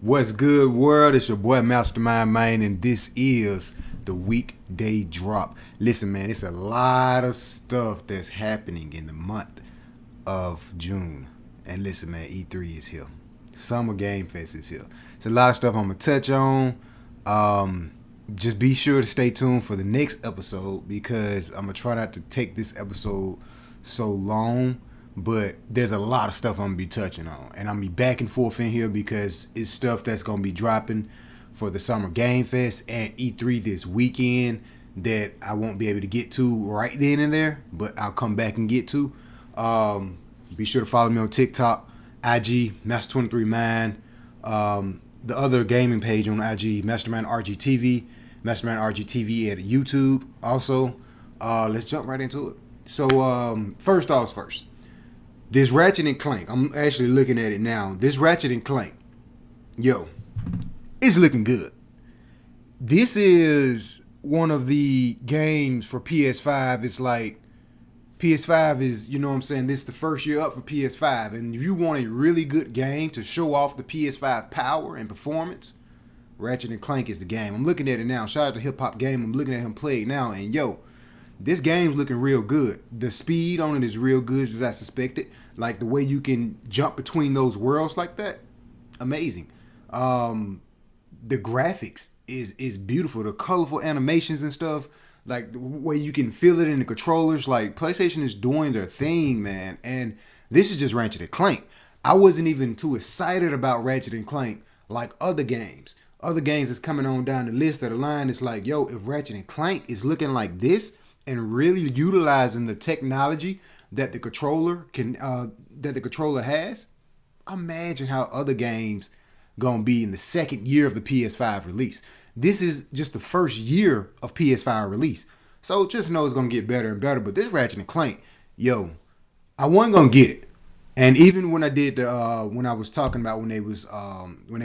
What's good, world? It's your boy Mastermind Man, and this is the weekday drop. Listen, man, it's a lot of stuff that's happening in the month of June. And listen, man, E3 is here. Summer Game Fest is here. It's a lot of stuff I'm gonna touch on. Just be sure to stay tuned for the next episode because I'm gonna try not to take this episode so long. But there's a lot of stuff I'm gonna be touching on, and I'm gonna be back and forth in here because it's stuff that's gonna be dropping for the Summer Game Fest and E3 this weekend that I won't be able to get to right then and there, but I'll come back and get to. Be sure to follow me on TikTok, IG, Master23Man. The other gaming page on IG, Mastermind RGTV, Mastermind RGTV at YouTube. Also, let's jump right into it. So, first. This Ratchet and Clank, I'm actually looking at it now. This Ratchet and Clank, it's looking good. This is one of the games for PS5. It's like PS5 is, you know what I'm saying, this is the first year up for PS5. And if you want a really good game to show off the PS5 power and performance, Ratchet and Clank is the game. I'm looking at it now. Shout out to Hip Hop Game. I'm looking at him play it now. And this game's looking real good. The speed on it is real good as I suspected. Like the way you can jump between those worlds like that, amazing. The graphics is beautiful. The colorful animations and stuff, like the way you can feel it in the controllers. Like PlayStation is doing their thing, man. And this is just Ratchet and Clank. I wasn't even too excited about Ratchet and Clank like other games. Other games that's coming on down the list of the line. It's like, if Ratchet and Clank is looking like this, and really utilizing the technology that the controller has, imagine how other games gonna be in the second year of the PS5 release. This is just the first year of PS5 release, so just know it's gonna get better and better. But this Ratchet and Clank, I wasn't gonna get it, and even when I did when I was talking about when they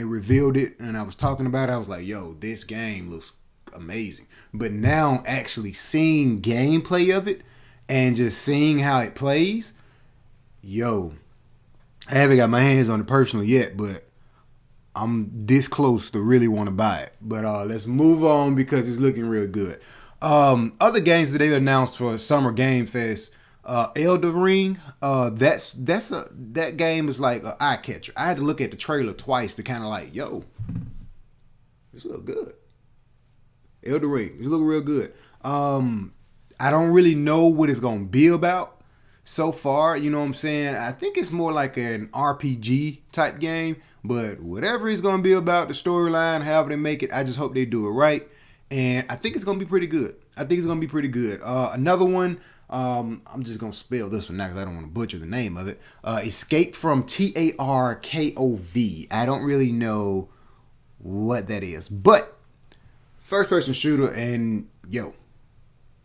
revealed it, and I was talking about it, I was like, this game looks amazing. But now actually seeing gameplay of it and just seeing how it plays, I haven't got my hands on it personally yet, but I'm this close to really want to buy it. But let's move on because it's looking real good. Other games that they announced for Summer Game Fest, Elden Ring, that game is like an eye catcher. I had to look at the trailer twice to kind of like, this look good. Elden Ring, it's looking real good. I don't really know what it's gonna be about so far. You know what I'm saying? I think it's more like an RPG type game. But whatever it's gonna be about, the storyline, however they make it, I just hope they do it right. And I think it's gonna be pretty good. Another one, I'm just gonna spell this one now because I don't want to butcher the name of it. Escape from Tarkov. I don't really know what that is, but first person shooter, and the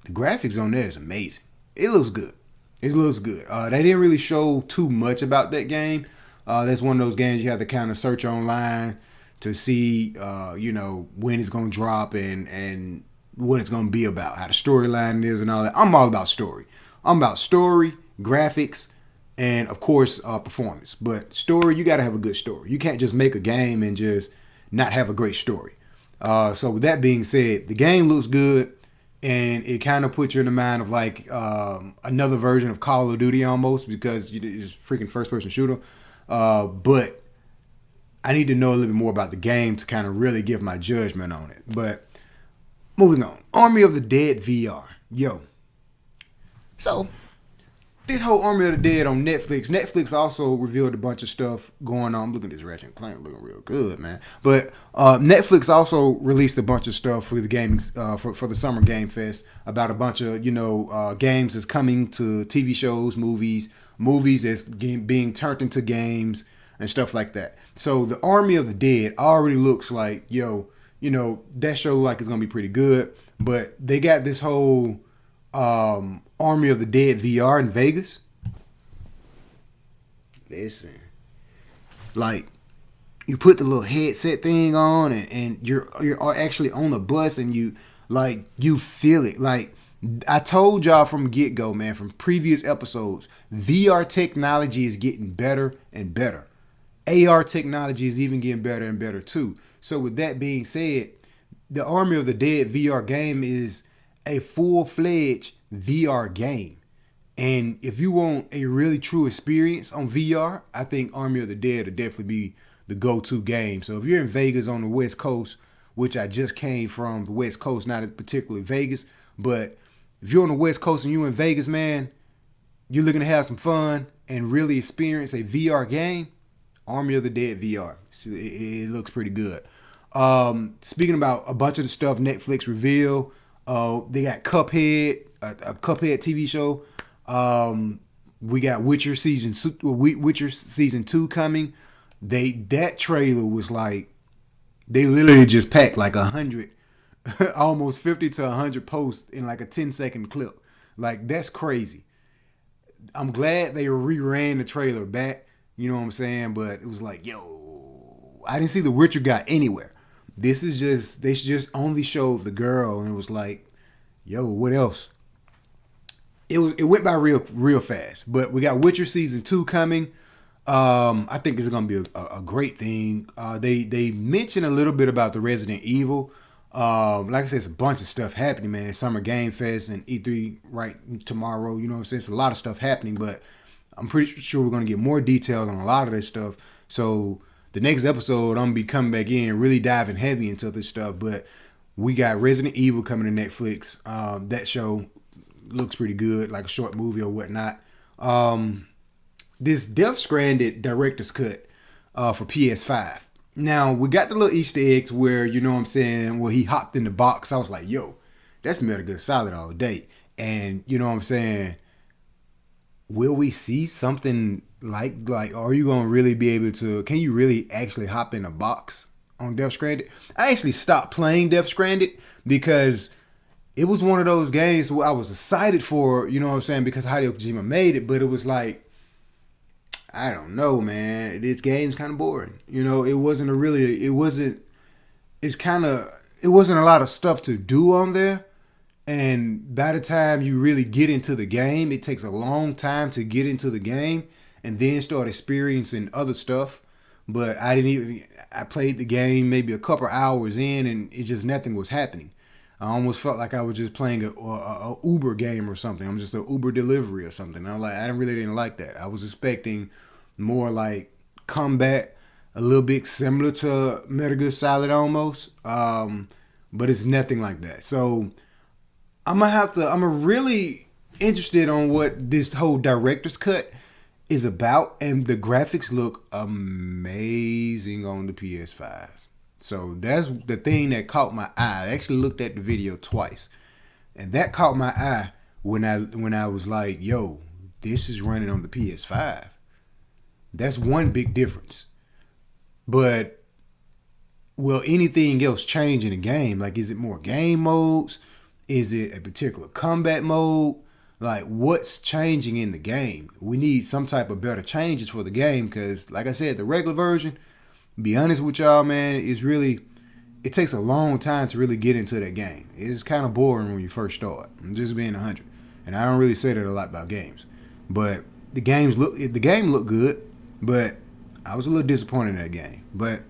graphics on there is amazing. It looks good. They didn't really show too much about that game. That's one of those games you have to kind of search online to see, when it's going to drop and what it's going to be about, how the storyline is and all that. I'm all about story. I'm about story, graphics, and of course, performance. But story, you got to have a good story. You can't just make a game and just not have a great story. So with that being said, the game looks good, and it kind of puts you in the mind of like another version of Call of Duty almost, because it's freaking first person shooter. But I need to know a little bit more about the game to kind of really give my judgment on it. But moving on, Army of the Dead VR, So this whole Army of the Dead on Netflix. Netflix also revealed a bunch of stuff going on. I'm looking at this Ratchet and Clank looking real good, man. But Netflix also released a bunch of stuff for the gaming for the Summer Game Fest about a bunch of games that's coming to TV shows, movies that's being turned into games and stuff like that. So the Army of the Dead already looks like that show like it's gonna be pretty good. But they got this whole Army of the Dead VR in Vegas. Listen, like you put the little headset thing on and you're actually on a bus and you feel it. Like I told y'all from get-go, man, from previous episodes, VR technology is getting better and better. AR technology is even getting better and better too. So with that being said, the Army of the Dead VR game is a full-fledged VR game. And if you want a really true experience on VR, I think Army of the Dead would definitely be the go-to game. So if you're in Vegas on the West Coast, which I just came from the West Coast, not particularly Vegas, but if you're on the West Coast and you're in Vegas, man, you're looking to have some fun and really experience a VR game, Army of the Dead VR. It looks pretty good. Speaking about a bunch of the stuff Netflix revealed, they got Cuphead, a Cuphead TV show. We got Witcher season 2 coming. That trailer was like, they literally just packed like 100, almost 50 to 100 posts in like a 10-second clip. Like, that's crazy. I'm glad they reran the trailer back, you know what I'm saying? But it was like, yo, I didn't see the Witcher guy anywhere. They just only showed the girl, and it was like, yo, what else? It went by real fast. But we got Witcher season 2 coming. I think it's gonna be a great thing. They mentioned a little bit about the Resident Evil. Like I said, it's a bunch of stuff happening, man. Summer Game Fest and E3 right tomorrow. You know what I'm saying? It's a lot of stuff happening, but I'm pretty sure we're gonna get more details on a lot of this stuff. So the next episode, I'm gonna be coming back in, really diving heavy into this stuff. But we got Resident Evil coming to Netflix. That show looks pretty good, like a short movie or whatnot. This Death Stranded director's cut for PS5. Now, we got the little Easter eggs where, you know what I'm saying, where he hopped in the box. I was like, yo, that's Metal Gear Solid all day. And, you know what I'm saying, will we see something like are you going to really be able to, can you really actually hop in a box on Death Stranded? I actually stopped playing Death Stranded because it was one of those games where I was excited for, you know what I'm saying, because Hideo Kojima made it, but it was like, I don't know, man. This game's kind of boring. You know, it wasn't a lot of stuff to do on there. And by the time you really get into the game, it takes a long time to get into the game and then start experiencing other stuff. But I played the game maybe a couple hours in and it just, nothing was happening. I almost felt like I was just playing a Uber game or something. I'm just an Uber delivery or something. I really didn't like that. I was expecting more like combat, a little bit similar to Metal Gear Solid almost, but it's nothing like that. So I'm really interested on what this whole director's cut is about, and the graphics look amazing on the PS5. So that's the thing that caught my eye. I actually looked at the video twice, and that caught my eye when I was like, yo, this is running on the PS5. That's one big difference. But will anything else change in the game? Like, is it more game modes? Is it a particular combat mode? Like, what's changing in the game? We need some type of better changes for the game because, like I said, the regular version, be honest with y'all, man, it takes a long time to really get into that game. It's kind of boring when you first start. I'm just being 100. And I don't really say that a lot about games. But the game looked good. But I was a little disappointed in that game. But,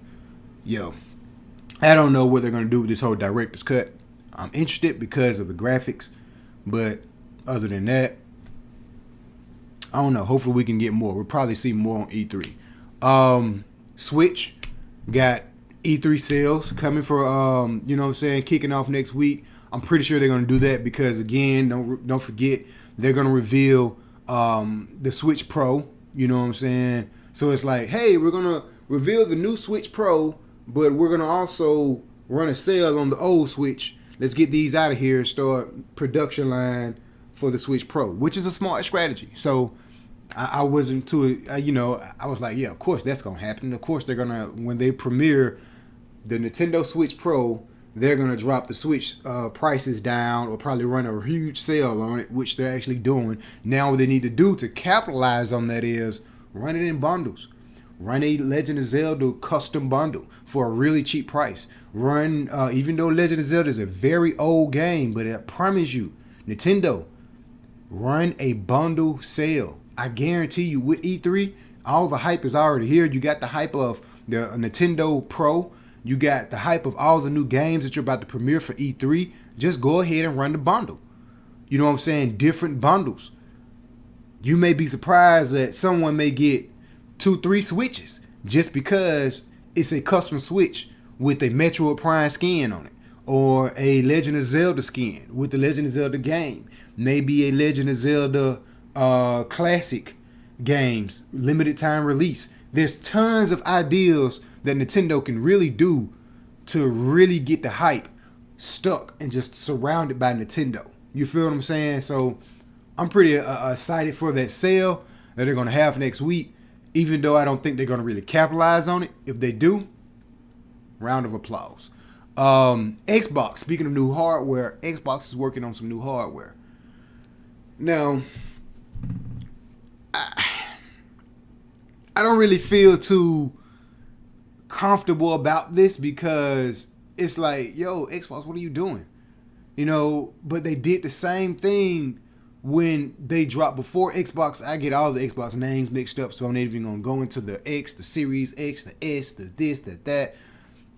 yo, I don't know what they're going to do with this whole director's cut. I'm interested because of the graphics. But other than that, I don't know. Hopefully we can get more. We'll probably see more on E3. Switch got E3 sales coming for, you know what I'm saying, kicking off next week. I'm pretty sure they're going to do that because, again, don't forget, they're going to reveal the Switch Pro. You know what I'm saying? So it's like, hey, we're going to reveal the new Switch Pro, but we're going to also run a sale on the old Switch. Let's get these out of here and start production line for the Switch Pro, which is a smart strategy. So I wasn't too, I was like, yeah, of course that's going to happen. Of course they're going to, when they premiere the Nintendo Switch Pro, they're going to drop the Switch prices down or probably run a huge sale on it, which they're actually doing. Now what they need to do to capitalize on that is run it in bundles. Run a Legend of Zelda custom bundle for a really cheap price. Run, even though Legend of Zelda is a very old game, but I promise you, Nintendo, run a bundle sale. I guarantee you with E3, All the hype is already here. You got the hype of the Nintendo Pro. You got the hype of all the new games that you're about to premiere for E3. Just go ahead and run the bundle. You know what I'm saying? Different bundles. You may be surprised that someone may get 2-3 Switches just because it's a custom Switch with a Metroid Prime skin on it, or a Legend of Zelda skin with the Legend of Zelda game. Maybe a Legend of Zelda classic games, limited time release. There's tons of ideas that Nintendo can really do to really get the hype stuck and just surrounded by Nintendo. You feel what I'm saying? So I'm pretty excited for that sale that they're going to have next week, even though I don't think they're going to really capitalize on it. If they do, round of applause. Xbox, speaking of new hardware, Xbox is working on some new hardware. Now, I don't really feel too comfortable about this because it's like, yo, Xbox, what are you doing? You know, but they did the same thing when they dropped before Xbox. I get all the Xbox names mixed up, so I'm not even going to go into the X, the Series X, the S, the this, the that.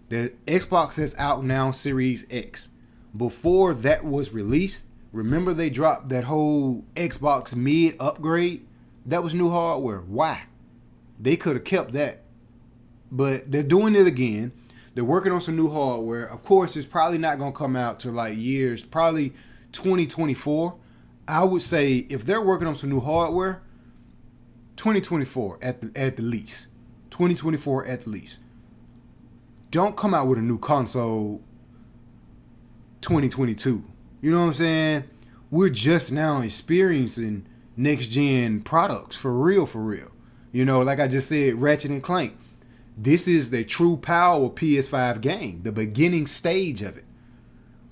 The Xbox has out now Series X. Before that was released, remember they dropped that whole Xbox mid upgrade? That was new hardware. Why? They could have kept that. But they're doing it again. They're working on some new hardware. Of course, it's probably not going to come out to like years, probably 2024. I would say if they're working on some new hardware, 2024 at the least. 2024 at the least. Don't come out with a new console 2022. You know what I'm saying? We're just now experiencing next gen products for real, for real. You know, like I just said, Ratchet and Clank. This is the true power PS5 game, the beginning stage of it,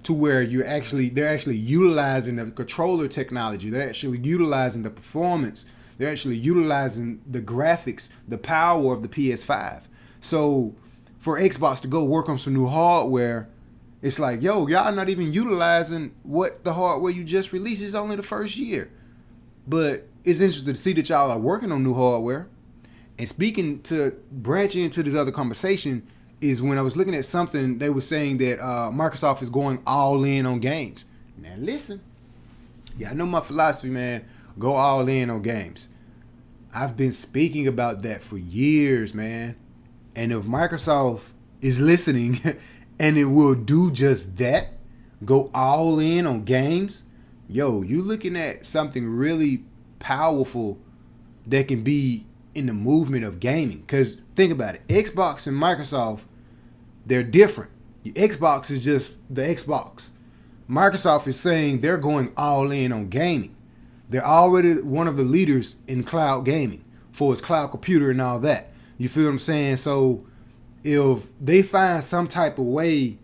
to where they're actually utilizing the controller technology. They're actually utilizing the performance. They're actually utilizing the graphics, the power of the PS5. So for Xbox to go work on some new hardware, it's like, yo, y'all not even utilizing what the hardware you just released. It's only the first year. But it's interesting to see that y'all are working on new hardware. And speaking to branching into this other conversation is when I was looking at something, they were saying that Microsoft is going all in on games. Now listen, yeah, I know my philosophy, man. Go all in on games. I've been speaking about that for years, man. And if Microsoft is listening and it will do just that, go all in on games, yo, you looking at something really powerful that can be in the movement of gaming. Because think about it, Xbox and Microsoft, they're different. Xbox is just the Xbox. Microsoft is saying they're going all in on gaming. They're already one of the leaders in cloud gaming for its cloud computer and all that. You feel what I'm saying? So if they find some type of way,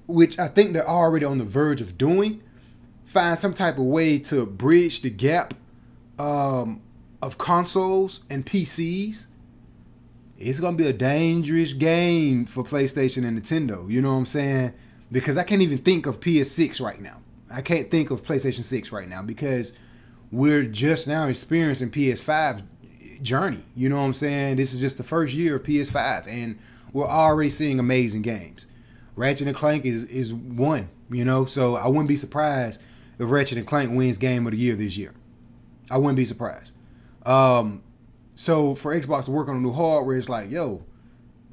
which I think they're already on the verge of doing, find some type of way to bridge the gap of consoles and PCs, it's going to be a dangerous game for PlayStation and Nintendo. You know what I'm saying? Because I can't even think of PS6 right now. I can't think of PlayStation 6 right now because we're just now experiencing PS5 journey. You know what I'm saying? This is just the first year of PS5 and we're already seeing amazing games. Ratchet and Clank is one, you know, so I wouldn't be surprised if Ratchet and Clank wins Game of the Year this year. I wouldn't be surprised. So for Xbox to work on a new hardware, it's like, yo,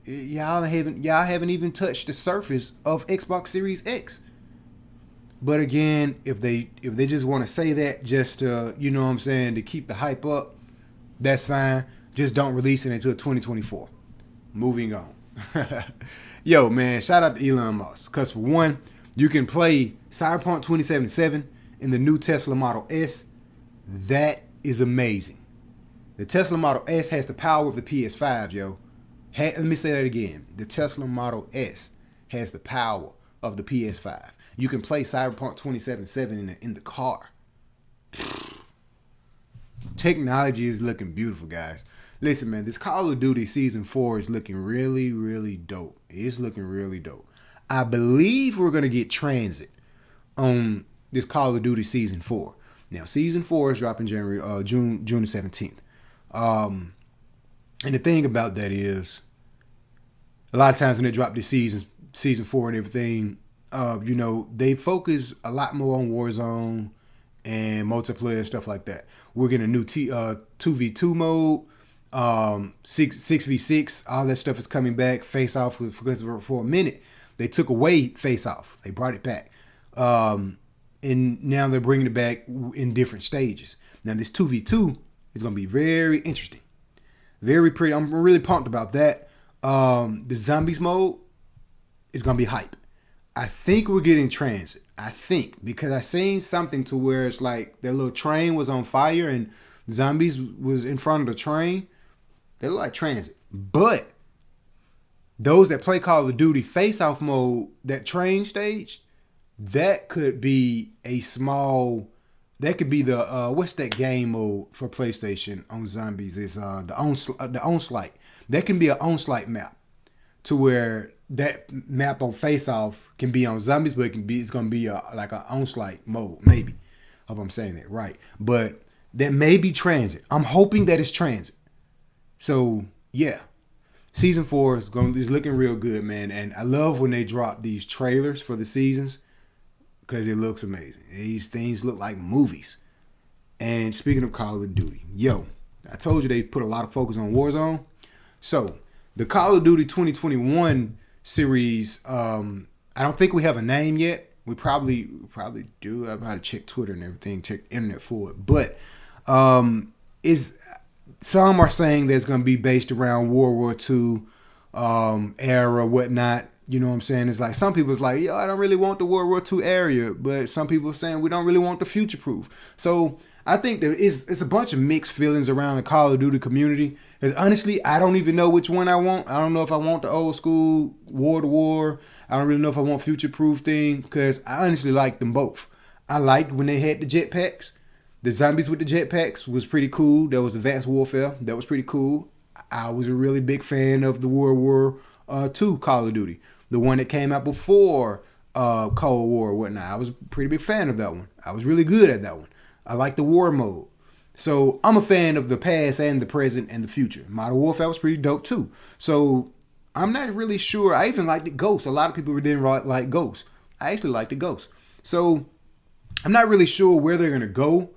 y'all haven't even touched the surface of Xbox Series X. But again, if they just want to say that just to, you know what I'm saying, to keep the hype up, that's fine. Just don't release it until 2024. Moving on. Yo, man, shout out to Elon Musk. Because for one, you can play Cyberpunk 2077 in the new Tesla Model S. That is amazing. The Tesla Model S has the power of the PS5, yo. Let me say that again. The Tesla Model S has the power of the PS5. You can play Cyberpunk 2077 in the car. Technology is looking beautiful, guys. Listen, man, this Call of Duty Season 4 is looking really, really dope. It's looking really dope. I believe we're going to get transit on this Call of Duty Season 4. Now, Season 4 is dropping June the 17th. And the thing about that is, a lot of times when they drop the season 4 and everything, they focus a lot more on Warzone and multiplayer and stuff like that. We're getting a new 2v2 mode, 6v6, all that stuff is coming back. Face Off, because for a minute they took away Face Off, they brought it back, and now they're bringing it back in different stages. Now this 2v2 is going to be very interesting, very pretty. I'm really pumped about that. The zombies mode is going to be hype. I think we're getting transit. I think, because I seen something to where it's like their little train was on fire and zombies was in front of the train. They look like transit. But those that play Call of Duty Face Off mode, that train stage, that could be a small. That could be the what's that game mode for PlayStation on zombies? Is the Onslaught. That can be an Onslaught map, to where that map on Face Off can be on zombies, but it's gonna be like an Onslaught mode, maybe. Hope I'm saying that right. But that may be transit. I'm hoping that it's transit. So yeah, season 4 is looking real good, man. And I love when they drop these trailers for the seasons, because it looks amazing. These things look like movies. And speaking of Call of Duty, I told you they put a lot of focus on Warzone. So the Call of Duty 2021 series, I don't think we have a name yet. We probably do. I've got to check Twitter and everything, check the internet for it. But some are saying that it's going to be based around World War II era, whatnot. You know what I'm saying? It's like some people's like, I don't really want the World War II area, but some people are saying we don't really want the future proof. So I think that it's a bunch of mixed feelings around the Call of Duty community. Because honestly, I don't even know which one I want. I don't know if I want the old school war to war. I don't really know if I want future proof thing, because I honestly like them both. I liked when they had the jetpacks. The zombies with the jetpacks was pretty cool. That was Advanced Warfare. That was pretty cool. I was a really big fan of the World War II Call of Duty. The one that came out before Cold War or whatnot. I was a pretty big fan of that one. I was really good at that one. I like the war mode. So I'm a fan of the past and the present and the future. Modern Warfare was pretty dope too. So I'm not really sure. I even liked the Ghost. A lot of people didn't like Ghost. I actually liked the Ghost. So I'm not really sure where they're going to go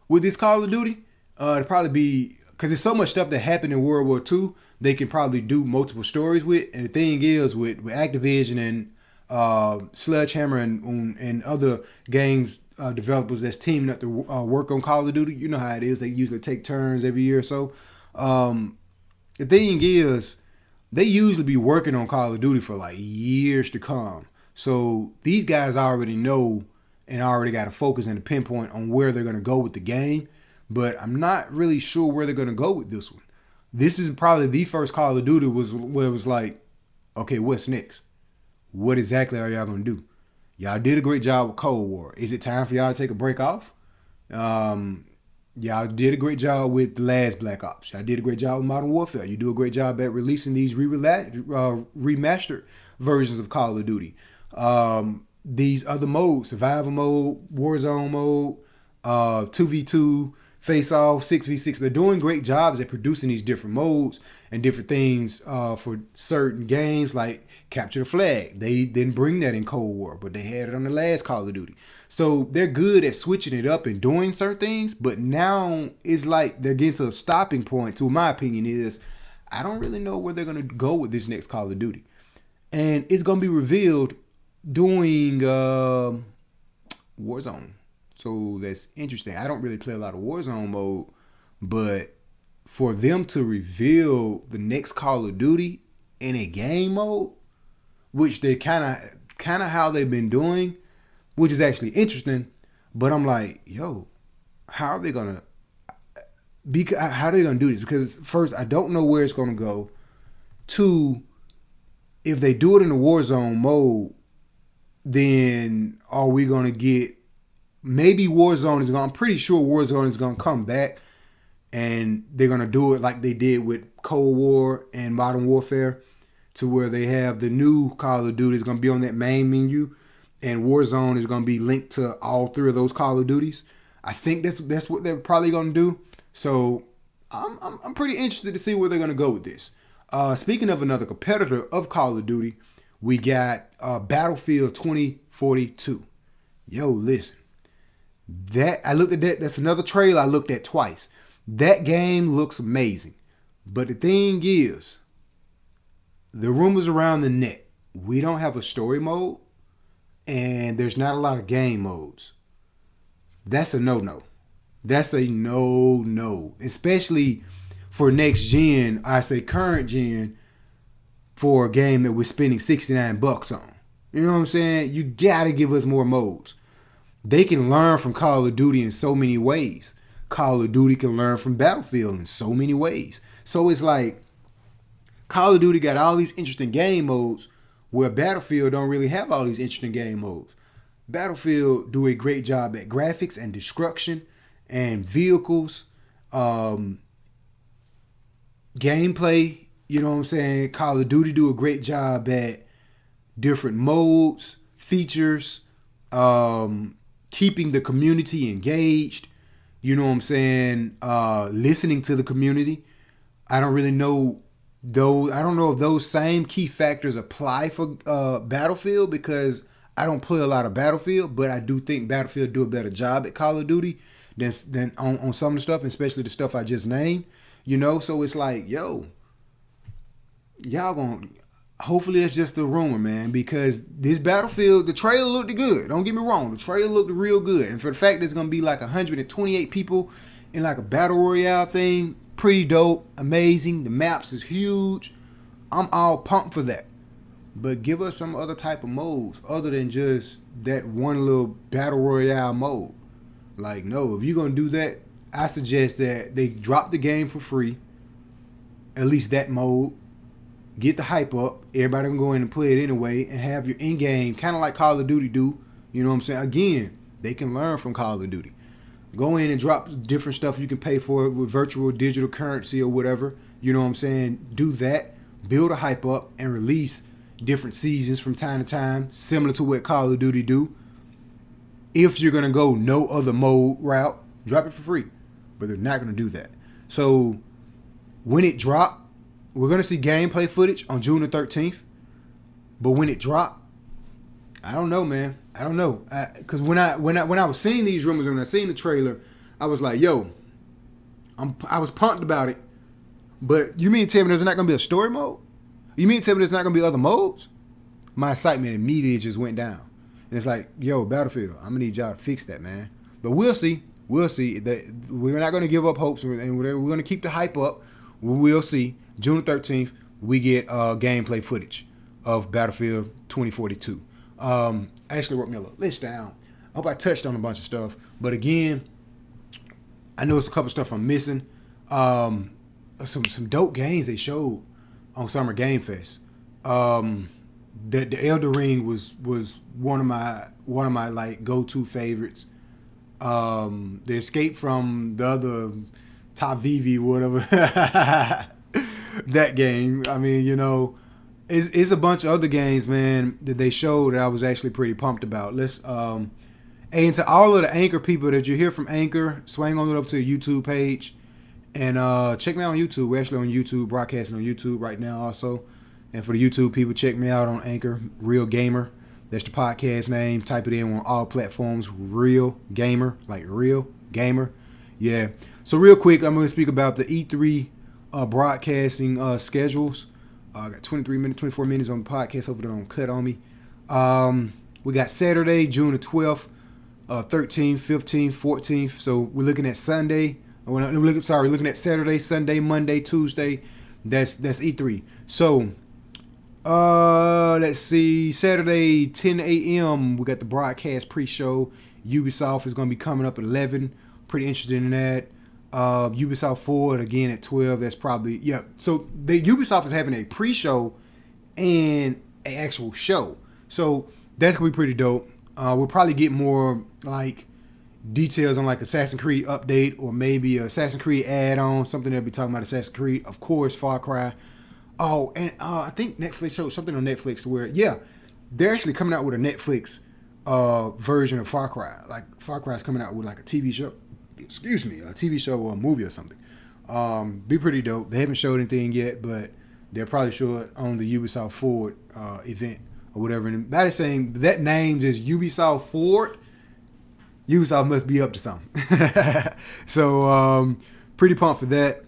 with this Call of Duty. It'll probably be, because there's so much stuff that happened in World War II, they can probably do multiple stories with. And the thing is, with Activision and Sledgehammer and other games developers that's teaming up to work on Call of Duty, you know how it is. They usually take turns every year or so. The thing is, they usually be working on Call of Duty for like years to come. So these guys already know and already got a focus and a pinpoint on where they're going to go with the game. But I'm not really sure where they're going to go with this one. This is probably the first Call of Duty where it was like, okay, what's next? What exactly are y'all going to do? Y'all did a great job with Cold War. Is it time for y'all to take a break off? Y'all did a great job with the last Black Ops. Y'all did a great job with Modern Warfare. You do a great job at releasing these remastered versions of Call of Duty. These other modes, Survival Mode, Warzone Mode, 2v2, Face Off, 6v6. They're doing great jobs at producing these different modes and different things for certain games, like Capture the Flag. They didn't bring that in Cold War, but they had it on the last Call of Duty. So they're good at switching it up and doing certain things, but now it's like they're getting to a stopping point, to my opinion, is I don't really know where they're going to go with this next Call of Duty. And it's going to be revealed during Warzone. So that's interesting. I don't really play a lot of Warzone mode, but for them to reveal the next Call of Duty in a game mode, which they kind of how they've been doing, which is actually interesting. But I'm like, how are they gonna do this? Because first, I don't know where it's gonna go. Two, if they do it in the Warzone mode, then are we gonna get? Maybe Warzone is going. I'm pretty sure Warzone is going to come back, and they're going to do it like they did with Cold War and Modern Warfare, to where they have the new Call of Duty is going to be on that main menu, and Warzone is going to be linked to all three of those Call of Duties. I think that's what they're probably going to do. So I'm pretty interested to see where they're gonna go with this. Speaking of another competitor of Call of Duty, we got Battlefield 2042. Yo, listen, that I looked at that. That's another trailer I looked at twice. That game looks amazing, but the thing is, the rumors around the net, we don't have a story mode, and there's not a lot of game modes. That's a no-no. That's a no-no, especially for next gen. I say current gen for a game that we're spending $69 on. You know what I'm saying? You gotta give us more modes. They can learn from Call of Duty in so many ways. Call of Duty can learn from Battlefield in so many ways. So it's like Call of Duty got all these interesting game modes where Battlefield don't really have all these interesting game modes. Battlefield do a great job at graphics and destruction and vehicles, gameplay. You know what I'm saying? Call of Duty do a great job at different modes, features, keeping the community engaged. You know what I'm saying? Listening to the community. I don't really know those. I don't know if those same key factors apply for Battlefield because I don't play a lot of Battlefield, but I do think Battlefield do a better job at Call of Duty than on some of the stuff, especially the stuff I just named. You know, so it's like, yo, y'all gonna. Hopefully that's just a rumor, man, because this Battlefield, the trailer looked good. Don't get me wrong, the trailer looked real good, and for the fact that it's gonna be like 128 people in like a battle royale thing, pretty dope, amazing. The maps is huge. I'm all pumped for that. But give us some other type of modes other than just that one little battle royale mode. Like, no, if you're gonna do that, I suggest that they drop the game for free. At least that mode. Get the hype up. Everybody can go in and play it anyway and have your in-game, kind of like Call of Duty do. You know what I'm saying? Again, they can learn from Call of Duty. Go in and drop different stuff you can pay for with virtual digital currency or whatever. You know what I'm saying? Do that. Build a hype up and release different seasons from time to time, similar to what Call of Duty do. If you're going to go no other mode route, drop it for free. But they're not going to do that. So when it drop, we're going to see gameplay footage on June the 13th. But when it drop, I don't know, man. I don't know. Because when I was seeing these rumors and when I seen the trailer, I was like, yo, I was pumped about it. But you mean to tell me there's not going to be a story mode? You mean to tell me there's not going to be other modes? My excitement immediately just went down. And it's like, yo, Battlefield, I'm going to need y'all to fix that, man. But we'll see. We'll see. We're not going to give up hopes. And we're going to keep the hype up. We'll see. June 13th, we get gameplay footage of Battlefield 2042. I actually wrote me a little list down. I hope I touched on a bunch of stuff. But again, I know it's a couple stuff I'm missing. Some dope games they showed on Summer Game Fest. The Elden Ring was one of my like go-to favorites. The Escape from the other Tavivi, whatever. That game. I mean, you know, it's a bunch of other games, man, that they showed that I was actually pretty pumped about. Let's and to all of the Anchor people that you hear from Anchor, swing on it up to the YouTube page and check me out on YouTube. We're actually on YouTube, broadcasting on YouTube right now also. And for the YouTube people, check me out on Anchor, Real Gamer. That's the podcast name. Type it in on all platforms. Real Gamer, like Real Gamer. Yeah. So real quick, I'm going to speak about the E3 broadcasting schedules. I got 24 minutes on the podcast. Hopefully they don't cut on me. We got Saturday, June the 12th, 13th, 15th, 14th. So we're looking at Sunday. Looking at Saturday, Sunday, Monday, Tuesday. That's E3. So let's see. Saturday, 10 a.m. We got the broadcast pre-show. Ubisoft is going to be coming up at 11. Pretty interested in that. Ubisoft Forward again at 12. That's probably, yeah. So the Ubisoft is having a pre-show and an actual show. So that's gonna be pretty dope. We'll probably get more like details on like Assassin's Creed update or maybe a Assassin's Creed add-on, something they'll be talking about Assassin's Creed. Of course, Far Cry. Oh, and I think Netflix showed something on Netflix where, yeah, they're actually coming out with a Netflix version of Far Cry. Like Far Cry is coming out with like a TV show. Excuse me, a TV show or a movie or something. Be pretty dope. They haven't showed anything yet, but they'll probably show it on the Ubisoft Forward event or whatever. And by saying that name is Ubisoft Forward, Ubisoft must be up to something. So pretty pumped for that.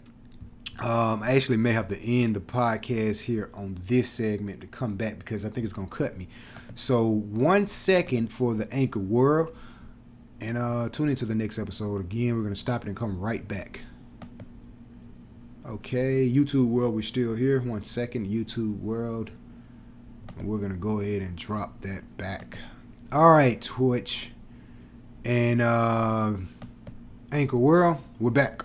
I actually may have to end the podcast here on this segment to come back because I think it's going to cut me. So 1 second for the Anchor World, and tune into the next episode. Again, we're going to stop it and come right back. Okay, YouTube World, we're still here. 1 second, YouTube World. And we're going to go ahead and drop that back. All right, Twitch and Anchor World, we're back.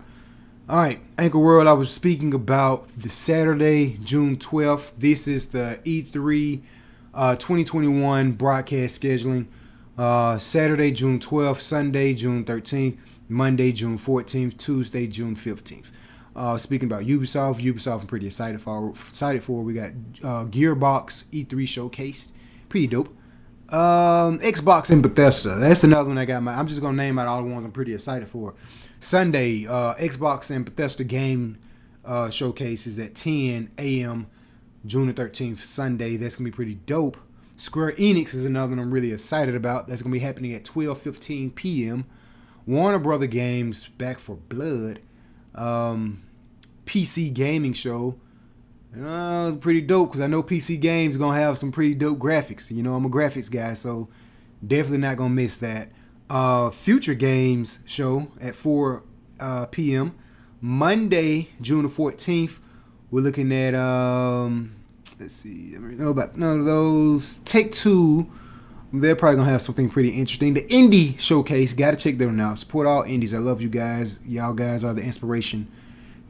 All right, Anchor World, I was speaking about the Saturday, June 12th. This is the E3 2021 broadcast scheduling. Saturday, June 12th, Sunday, June 13th, Monday, June 14th, Tuesday, June 15th. Speaking about Ubisoft, I'm pretty excited for. We got Gearbox E3 showcased. Pretty dope. Xbox and Bethesda. That's another one I got. I'm just going to name out all the ones I'm pretty excited for. Sunday, Xbox and Bethesda game showcase is at 10 a.m. June the 13th, Sunday. That's going to be pretty dope. Square Enix is another one I'm really excited about. That's going to be happening at 12:15 p.m. Warner Brother Games Back for Blood. PC gaming show. Pretty dope because I know PC games are going to have some pretty dope graphics. You know, I'm a graphics guy, so definitely not going to miss that. Future Games show at 4 p.m. Monday, June the 14th. We're looking at, let's see, I don't know about none of those. Take-Two, they're probably going to have something pretty interesting. The Indie Showcase, got to check them out. Support all indies. I love you guys. Y'all guys are the inspiration.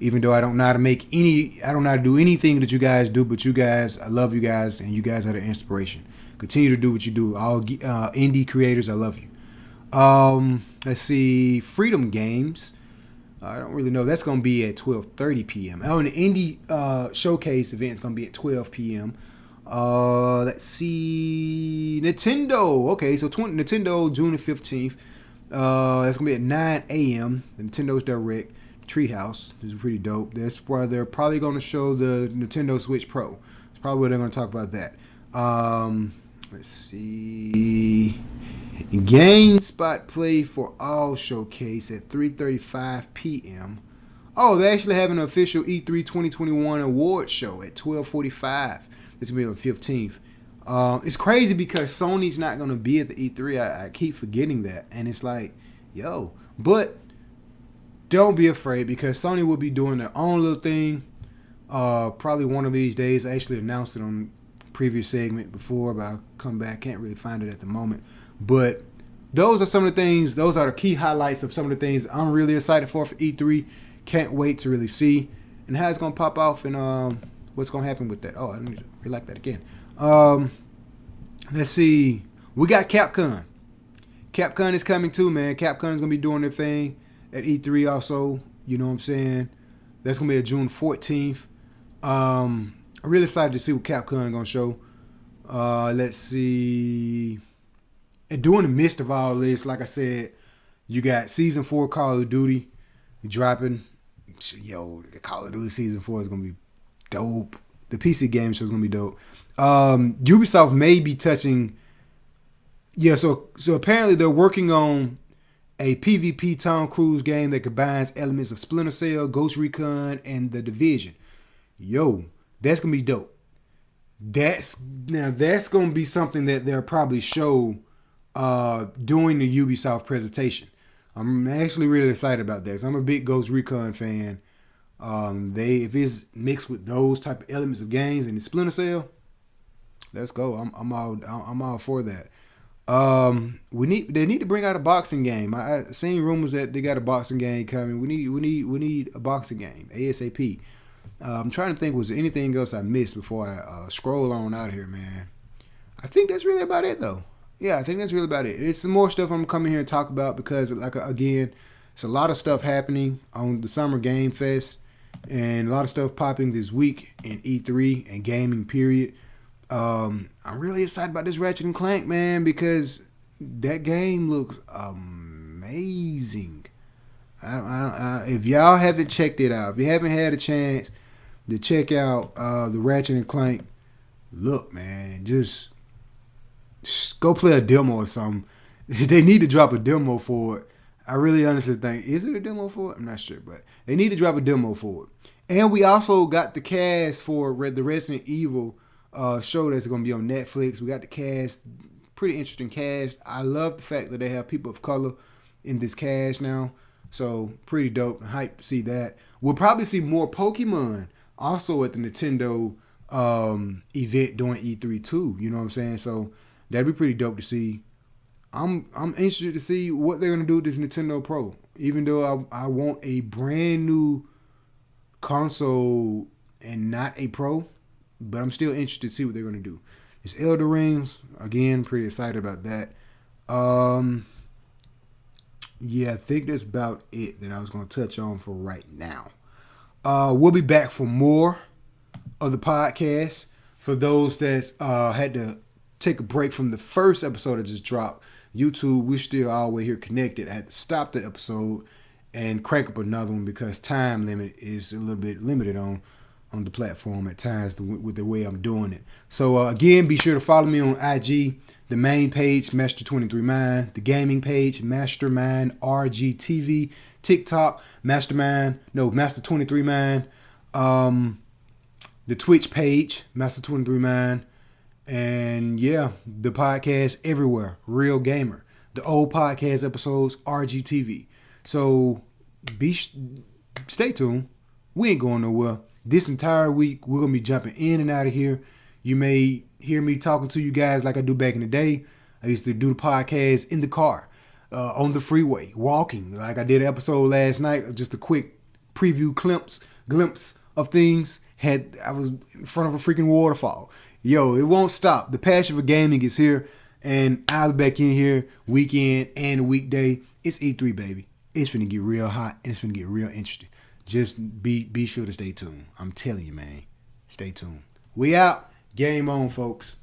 Even though I don't know how to do anything that you guys do, but you guys, I love you guys, and you guys are the inspiration. Continue to do what you do. All indie creators, I love you. Let's see, Freedom Games. I don't really know. That's going to be at 12:30 p.m. Oh, and the Indie Showcase event is going to be at 12 p.m. Let's see, Nintendo. Okay, so Nintendo, June the 15th. That's going to be at 9 a.m. The Nintendo's Direct. Treehouse. This is pretty dope. That's where they're probably going to show the Nintendo Switch Pro. That's probably where they're going to talk about that. Let's see. GameSpot Play for All showcase at 3:35 p.m. Oh, they actually have an official E3 2021 award show at 12:45. This will be on the 15th. It's crazy because Sony's not going to be at the E3. I keep forgetting that. And it's like, yo. But don't be afraid because Sony will be doing their own little thing. Probably one of these days. I actually announced it on previous segment before, but I'll come back. Can't really find it at the moment. But those are some of the things, those are the key highlights of some of the things I'm really excited for E3. Can't wait to really see and how it's going to pop off and what's going to happen with that. Oh, I need to re-like that again. Let's see. We got Capcom. Capcom is coming too, man. Capcom is going to be doing their thing at E3 also. You know what I'm saying? That's going to be at June 14th. I'm really excited to see what Capcom is going to show. Let's see. And during the midst of all this, like I said, you got Season 4 Call of Duty dropping. Yo, the Call of Duty Season 4 is going to be dope. The PC game show is going to be dope. Ubisoft may be touching... Yeah, so apparently they're working on a PvP Tom Cruise game that combines elements of Splinter Cell, Ghost Recon, and The Division. Yo, that's going to be dope. That's going to be something that they'll probably show during the Ubisoft presentation. I'm actually really excited about that. I'm a big Ghost Recon fan. If it's mixed with those type of elements of games and the Splinter Cell, let's go. I'm all for that. They need to bring out a boxing game. I seen rumors that they got a boxing game coming. We need a boxing game ASAP. I'm trying to think, was there anything else I missed before I scroll on out of here, man? I think that's really about it, though. Yeah, I think that's really about it. It's some more stuff I'm coming here and talk about because, again, it's a lot of stuff happening on the Summer Game Fest and a lot of stuff popping this week in E3 and gaming, period. I'm really excited about this Ratchet & Clank, man, because that game looks amazing. If y'all haven't checked it out, if you haven't had a chance to check out the Ratchet and Clank, look, man, just go play a demo or something. They need to drop a demo for it. I really honestly think, is it a demo for it? I'm not sure, but they need to drop a demo for it. And we also got the cast for the Resident Evil show that's going to be on Netflix. We got the cast, pretty interesting cast. I love the fact that they have people of color in this cast now. So pretty dope. Hyped to see that. We'll probably see more Pokemon also at the Nintendo event during E3 too. You know what I'm saying? So that'd be pretty dope to see. I'm interested to see what they're gonna do with this Nintendo Pro. Even though I want a brand new console and not a Pro, but I'm still interested to see what they're gonna do. It's Elder Rings again. Pretty excited about that. Yeah, I think that's about it that I was gonna touch on for right now. We'll be back for more of the podcast. For those that had to take a break from the first episode that just dropped, YouTube, we're still all the way here connected. I had to stop that episode and crank up another one because time limit is a little bit limited on the platform at times with the way I'm doing it. So again, be sure to follow me on IG, the main page, Master23Mind, the gaming page, Mastermind RGTV, TikTok, Master23Mind, the Twitch page, Master23Mind, and yeah, the podcast everywhere, Real Gamer. The old podcast episodes, RGTV. So stay tuned. We ain't going nowhere. This entire week, we're going to be jumping in and out of here. You may hear me talking to you guys like I do back in the day. I used to do the podcast in the car, on the freeway, walking. Like I did an episode last night, just a quick preview glimpse of things. I was in front of a freaking waterfall. Yo, it won't stop. The passion for gaming is here, and I'll be back in here weekend and weekday. It's E3, baby. It's finna get real hot, and it's finna get real interesting. Just be sure to stay tuned. I'm telling you, man. Stay tuned. We out. Game on, folks.